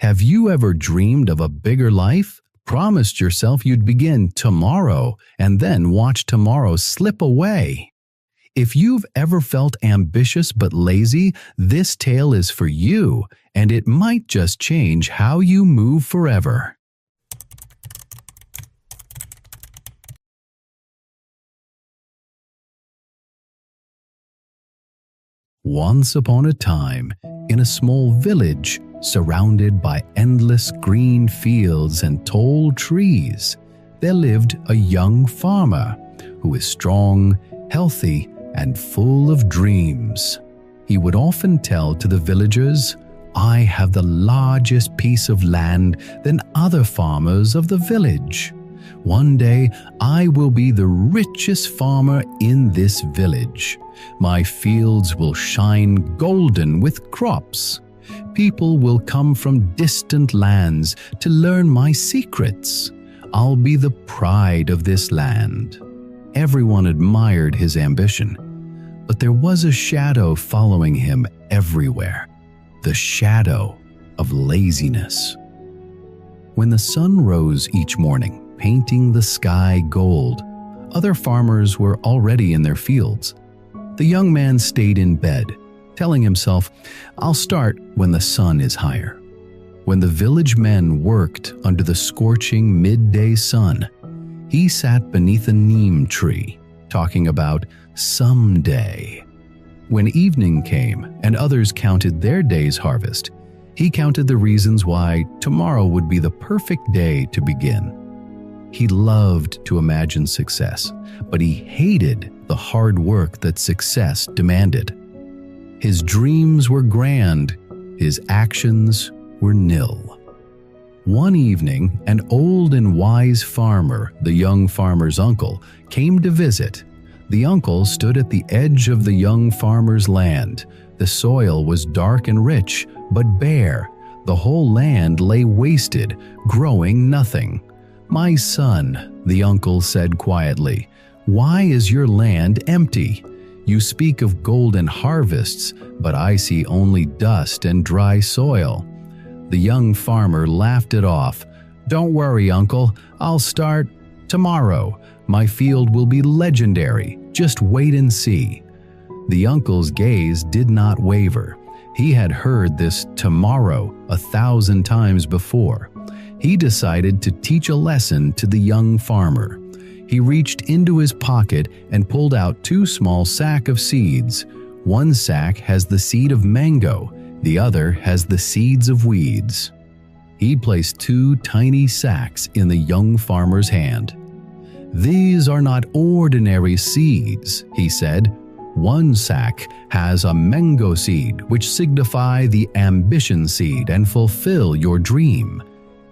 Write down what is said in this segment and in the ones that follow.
Have you ever dreamed of a bigger life? Promised yourself you'd begin tomorrow and then watch tomorrow slip away? If you've ever felt ambitious but lazy, this tale is for you, and it might just change how you move forever. Once upon a time, in a small village surrounded by endless green fields and tall trees, there lived a young farmer who was strong, healthy, and full of dreams. He would often tell to the villagers, "I have the largest piece of land than other farmers of the village. One day I will be the richest farmer in this village. My fields will shine golden with crops. People will come from distant lands to learn my secrets. I'll be the pride of this land." Everyone admired his ambition, but there was a shadow following him everywhere, the shadow of laziness. When the sun rose each morning, painting the sky gold, other farmers were already in their fields. The young man stayed in bed, telling himself, "I'll start when the sun is higher." When the village men worked under the scorching midday sun, he sat beneath a neem tree, talking about someday. When evening came and others counted their day's harvest, he counted the reasons why tomorrow would be the perfect day to begin. He loved to imagine success, but he hated the hard work that success demanded. His dreams were grand, his actions were nil. One evening, an old and wise farmer, the young farmer's uncle, came to visit. The uncle stood at the edge of the young farmer's land. The soil was dark and rich, but bare. The whole land lay wasted, growing nothing. "My son," the uncle said quietly, "why is your land empty? You speak of golden harvests, but I see only dust and dry soil." The young farmer laughed it off. "Don't worry, uncle. I'll start tomorrow. My field will be legendary. Just wait and see." The uncle's gaze did not waver. He had heard this tomorrow 1,000 times before. He decided to teach a lesson to the young farmer. He reached into his pocket and pulled out 2 small sacks of seeds. One sack has the seed of mango, the other has the seeds of weeds. He placed 2 tiny sacks in the young farmer's hand. "These are not ordinary seeds," he said. "One sack has a mango seed, which signify the ambition seed and fulfill your dream.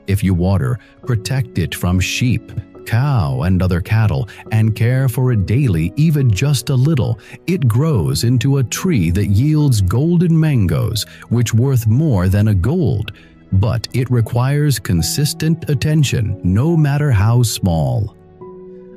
If you water, protect it from sheep, cow, and other cattle, and care for it daily, even just a little, it grows into a tree that yields golden mangoes, which worth more than a gold. But it requires consistent attention, no matter how small."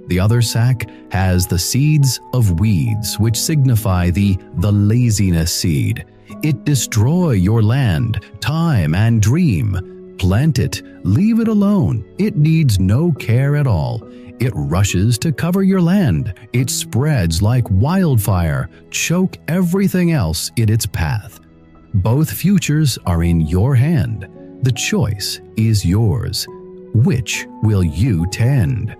The other sack has the seeds of weeds, which signify the laziness seed. It destroy your land, time, and dream. Plant it, leave it alone. It needs no care at all. It rushes to cover your land. It spreads like wildfire, choke everything else in its path. Both futures are in your hand. The choice is yours. Which will you tend?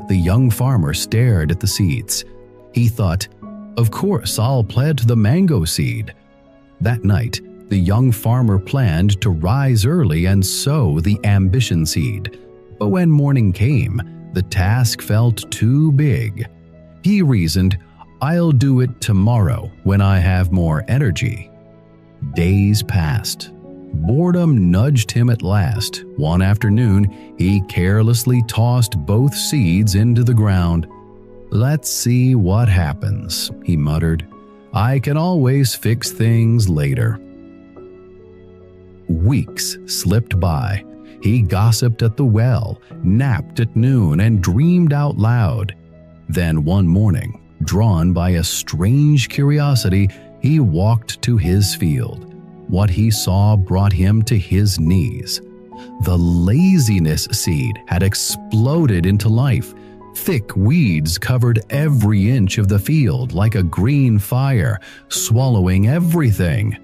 The young farmer stared at the seeds. He thought, "Of course, I'll plant the mango seed." That night, the young farmer planned to rise early and sow the ambition seed. But when morning came, the task felt too big. He reasoned, "I'll do it tomorrow when I have more energy." Days passed. Boredom nudged him at last. One afternoon, he carelessly tossed both seeds into the ground. "Let's see what happens," he muttered. "I can always fix things later." Weeks slipped by. He gossiped at the well, napped at noon, and dreamed out loud. Then one morning, drawn by a strange curiosity, he walked to his field. What he saw brought him to his knees. The laziness seed had exploded into life. Thick weeds covered every inch of the field like a green fire, swallowing everything.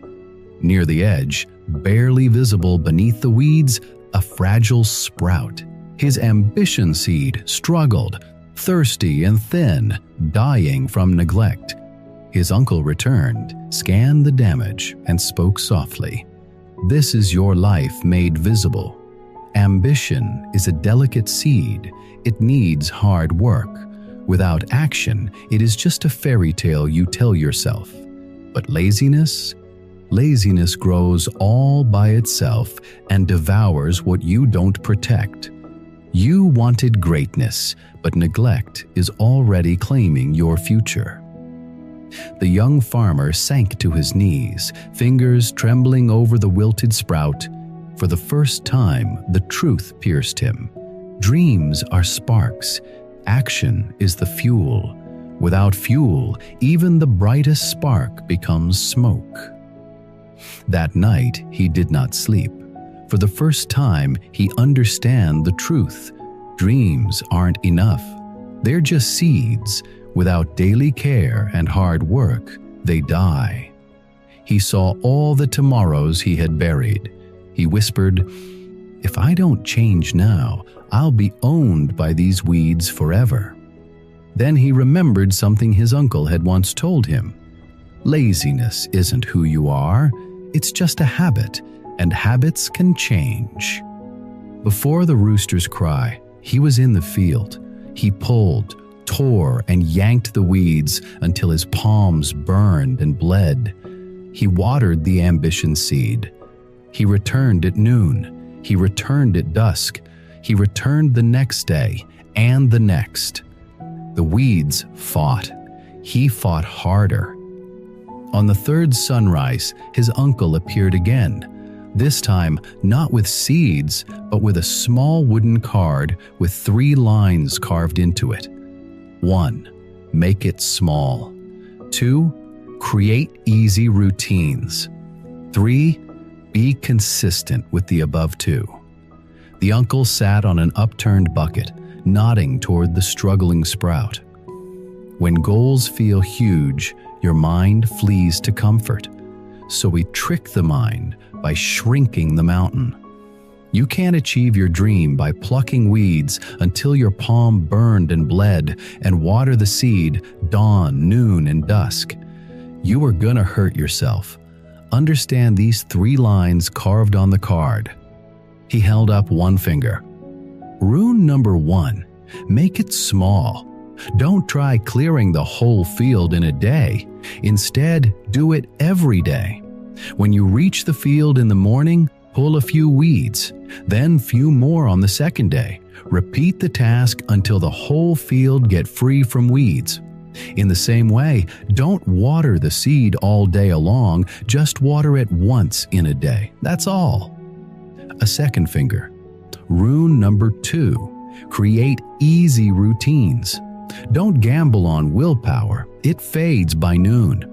Near the edge, barely visible beneath the weeds, a fragile sprout. His ambition seed struggled, thirsty and thin, dying from neglect. His uncle returned, scanned the damage, and spoke softly. "This is your life made visible. Ambition is a delicate seed. It needs hard work. Without action, it is just a fairy tale you tell yourself. But laziness grows all by itself and devours what you don't protect. You wanted greatness, but neglect is already claiming your future." The young farmer sank to his knees, fingers trembling over the wilted sprout. For the first time, the truth pierced him. Dreams are sparks. Action is the fuel. Without fuel, even the brightest spark becomes smoke. That night, he did not sleep. For the first time, he understood the truth. Dreams aren't enough. They're just seeds. Without daily care and hard work, they die. He saw all the tomorrows he had buried. He whispered, "If I don't change now, I'll be owned by these weeds forever." Then he remembered something his uncle had once told him. Laziness isn't who you are. It's just a habit, and habits can change. Before the rooster's cry, he was in the field. He pulled, tore, and yanked the weeds until his palms burned and bled. He watered the ambition seed. He returned at noon. He returned at dusk. He returned the next day and the next. The weeds fought. He fought harder. On the third sunrise, his uncle appeared again, this time not with seeds, but with a small wooden card with 3 lines carved into it. 1. Make it small. 2. Create easy routines. 3. Be consistent with the above 2. The uncle sat on an upturned bucket, nodding toward the struggling sprout. When goals feel huge, your mind flees to comfort. So we trick the mind by shrinking the mountain. You can't achieve your dream by plucking weeds until your palm burned and bled, and water the seed dawn, noon, and dusk. You are gonna hurt yourself. Understand these 3 lines carved on the card. He held up one finger. Rune number 1, make it small. Don't try clearing the whole field in a day. Instead, do it every day. When you reach the field in the morning, pull a few weeds, then few more on the second day. Repeat the task until the whole field get free from weeds. In the same way, don't water the seed all day long, just water it once in a day. That's all. A second finger. Rune number 2, create easy routines. Don't gamble on willpower. It fades by noon.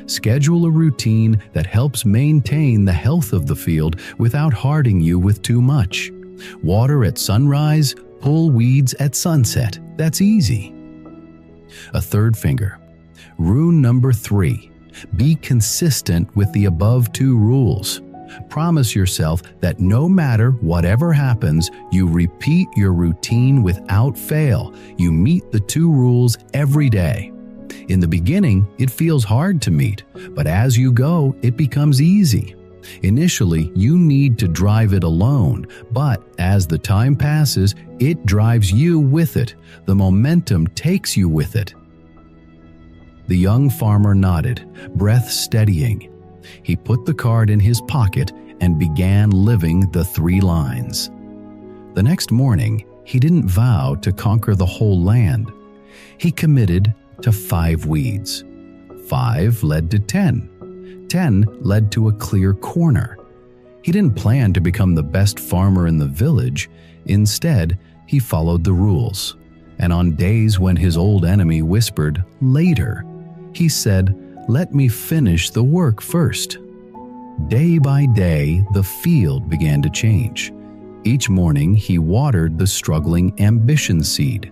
Schedule a routine that helps maintain the health of the field without hurting you with too much. Water at sunrise, pull weeds at sunset. That's easy. A third finger. Rune number 3. Be consistent with the above 2 rules. Promise yourself that no matter whatever happens, you repeat your routine without fail. You meet the 2 rules every day. In the beginning, it feels hard to meet, but as you go, it becomes easy. Initially, you need to drive it alone, but as the time passes, it drives you with it. The momentum takes you with it. The young farmer nodded, breath steadying. He put the card in his pocket and began living the 3 lines. The next morning, he didn't vow to conquer the whole land. He committed to 5 weeds. 5 led to 10. 10 led to a clear corner. He didn't plan to become the best farmer in the village. Instead, he followed the rules. And on days when his old enemy whispered, "Later," he said, "Let me finish the work first." Day by day, the field began to change. Each morning, he watered the struggling ambition seed.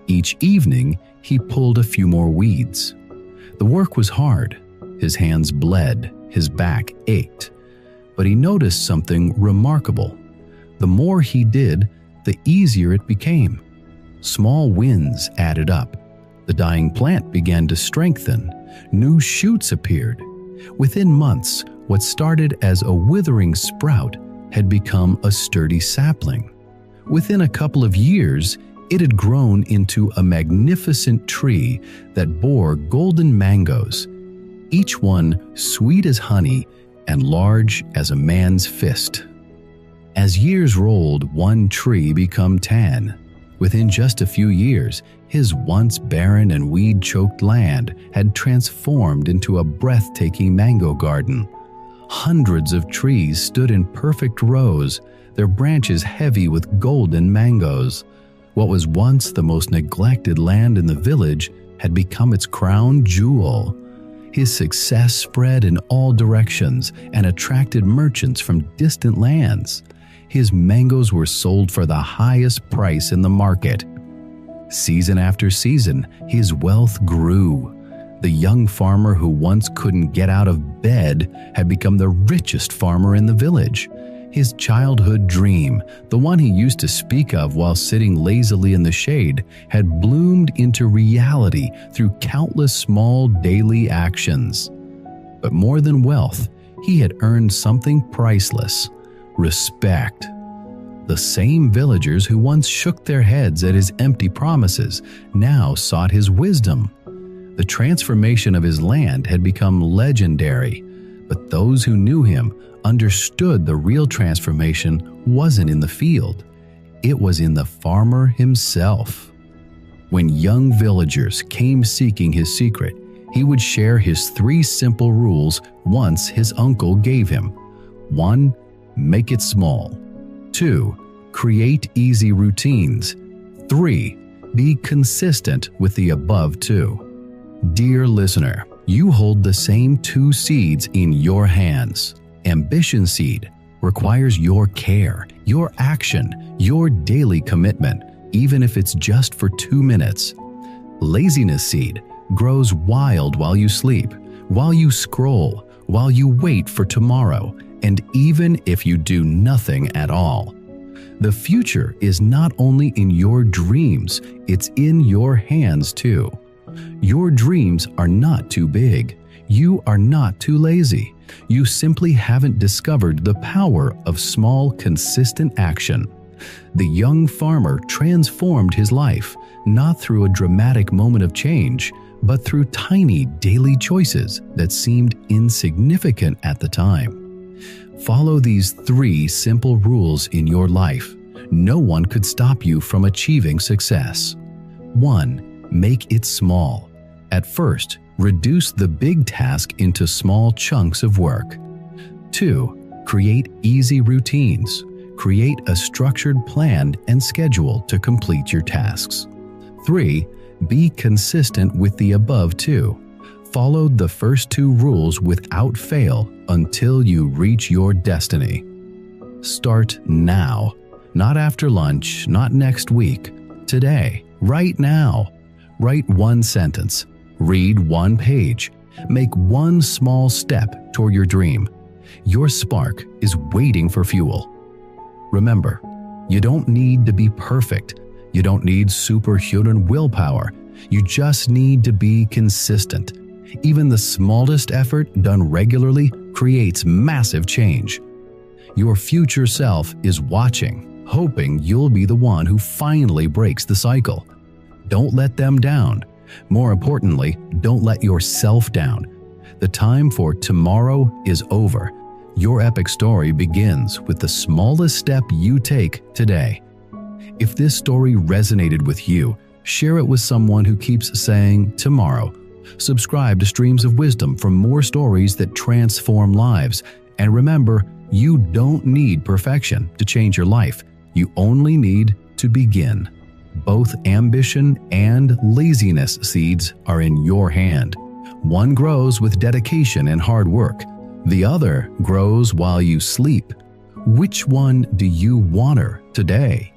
Each evening, he pulled a few more weeds. The work was hard. His hands bled, his back ached. But he noticed something remarkable. The more he did, the easier it became. Small wins added up. The dying plant began to strengthen. New shoots appeared. Within months, what started as a withering sprout had become a sturdy sapling. Within a couple of years, it had grown into a magnificent tree that bore golden mangoes, each one sweet as honey and large as a man's fist. As years rolled, one tree became 10. Within just a few years, his once barren and weed-choked land had transformed into a breathtaking mango garden. Hundreds of trees stood in perfect rows, their branches heavy with golden mangoes. What was once the most neglected land in the village had become its crown jewel. His success spread in all directions and attracted merchants from distant lands. His mangoes were sold for the highest price in the market. Season after season, his wealth grew. The young farmer who once couldn't get out of bed had become the richest farmer in the village. His childhood dream, the one he used to speak of while sitting lazily in the shade, had bloomed into reality through countless small daily actions. But more than wealth, he had earned something priceless: respect. The same villagers who once shook their heads at his empty promises now sought his wisdom. The transformation of his land had become legendary, but those who knew him understood the real transformation wasn't in the field. It was in the farmer himself. When young villagers came seeking his secret, he would share his 3 simple rules once his uncle gave him. 1. Make it small. 2. Create easy routines. 3. Be consistent with the above 2. Dear listener, you hold the same 2 seeds in your hands. Ambition seed requires your care, your action, your daily commitment, even if it's just for 2 minutes. Laziness seed grows wild while you sleep, while you scroll, while you wait for tomorrow, and even if you do nothing at all. The future is not only in your dreams, it's in your hands too. Your dreams are not too big. You are not too lazy. You simply haven't discovered the power of small, consistent action. The young farmer transformed his life, not through a dramatic moment of change, but through tiny daily choices that seemed insignificant at the time. Follow these 3 simple rules in your life. No one could stop you from achieving success. 1. Make it small. At first, reduce the big task into small chunks of work. 2. Create easy routines. Create a structured plan and schedule to complete your tasks. 3. Be consistent with the above 2. Follow the first 2 rules without fail until you reach your destiny. Start now. Not after lunch, not next week. Today, right now. Write 1 sentence. Read 1 page. Make 1 small step toward your dream. Your spark is waiting for fuel. Remember, you don't need to be perfect. You don't need superhuman willpower. You just need to be consistent. Even the smallest effort done regularly creates massive change. Your future self is watching, hoping you'll be the one who finally breaks the cycle. Don't let them down. More importantly, don't let yourself down. The time for tomorrow is over. Your epic story begins with the smallest step you take today. If this story resonated with you, share it with someone who keeps saying tomorrow. Subscribe to Streams of Wisdom for more stories that transform lives. And remember, you don't need perfection to change your life. You only need to begin. Both ambition and laziness seeds are in your hand. One grows with dedication and hard work. The other grows while you sleep. Which one do you water today?